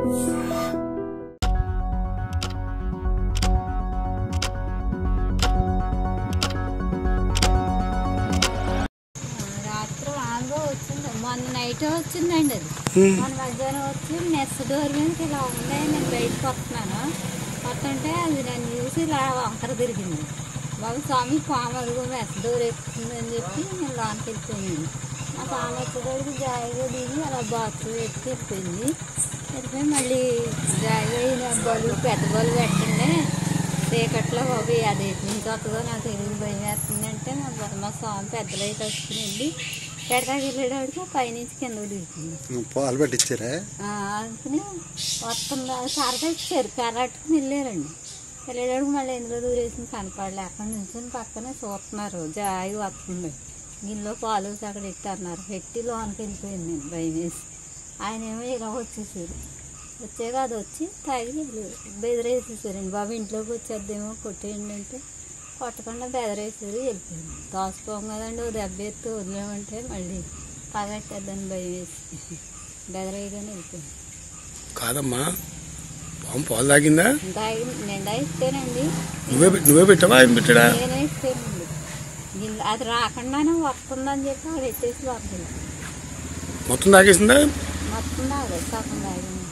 మొన్న నైట్ వచ్చిందండి అది. మొన్న మధ్యాహ్నం వచ్చి మెస్ డోర్ మీదకి ఇలా ఉంది. నేను బయటకు వస్తున్నాను, వస్తుంటే అది నన్ను చూసి ఇలా వంకర తిరిగింది. బాబు స్వామి పాము అడుగు మెస్ డోర్ ఎక్కుతుందని చెప్పి నేను లోనికి వెళ్ళిపోయాను. ఆ పాము వచ్చేటప్పుడు జాయిగా దిగి అలా బాత్రూమ్ ఎత్తి వెళ్ళిపోయింది. వెళ్ళిపోయి మళ్ళీ జాయిగా బలు పెద్ద బలు పెట్టండి చీకట్లో బాబు అది ఎటు నుంచి వస్తుందో నాకు తెలియదు, భయం వేస్తుందంటే మా స్వామి పెద్దలు అయితే వచ్చుకుని వెళ్ళి ఎక్కడికి వెళ్ళేటప్పుడు పైనుంచి కిందకు దిగుతుంది. పాలు పట్టించారా అనుకుని వస్తుందా కర్ర ఇచ్చారు, కర్ర అట్టుకుని వెళ్ళారండి. వెళ్ళేటప్పుడు మళ్ళీ ఎందులో దూరేసింది కనపడలే. అక్కడ నుంచి పక్కనే చూస్తున్నారు, జాయి వస్తుంది గిన్నెలో పాలు అక్కడ ఎట్టన్నారు. పెట్టి లోనికి వెళ్ళిపోయింది నేను భయం వేసి. ఆయన ఏమో ఇలా వచ్చేసారు. వచ్చాక అది వచ్చి తాగి బెదిరేసేసారండి. బాబు ఇంట్లోకి వచ్చేద్దేమో కొట్టేయండి అంటే కొట్టకుండా బెదరేసారు, వెళ్ళిపోయింది. తోసుకోం కదండి, ఓ దెబ్బ ఎత్తి వదిలేమంటే మళ్ళీ పగట్టేద్దని భయం వేసి బెదరేయగానే వెళ్ళిపోయింది. కాదమ్మా పాలు తాగిందా? నేను తాగిస్తేనండి. నువ్వే పెట్టావా ఆయన పెట్టాడా? నేనే ఇస్తేనండి. అది రాకుండానే వస్తుందని చెప్పి అది ఎత్తేసి వస్తుంది. మొత్తం తాగేసిందా? మొత్తం తాగలేదు, సగం తాగింది.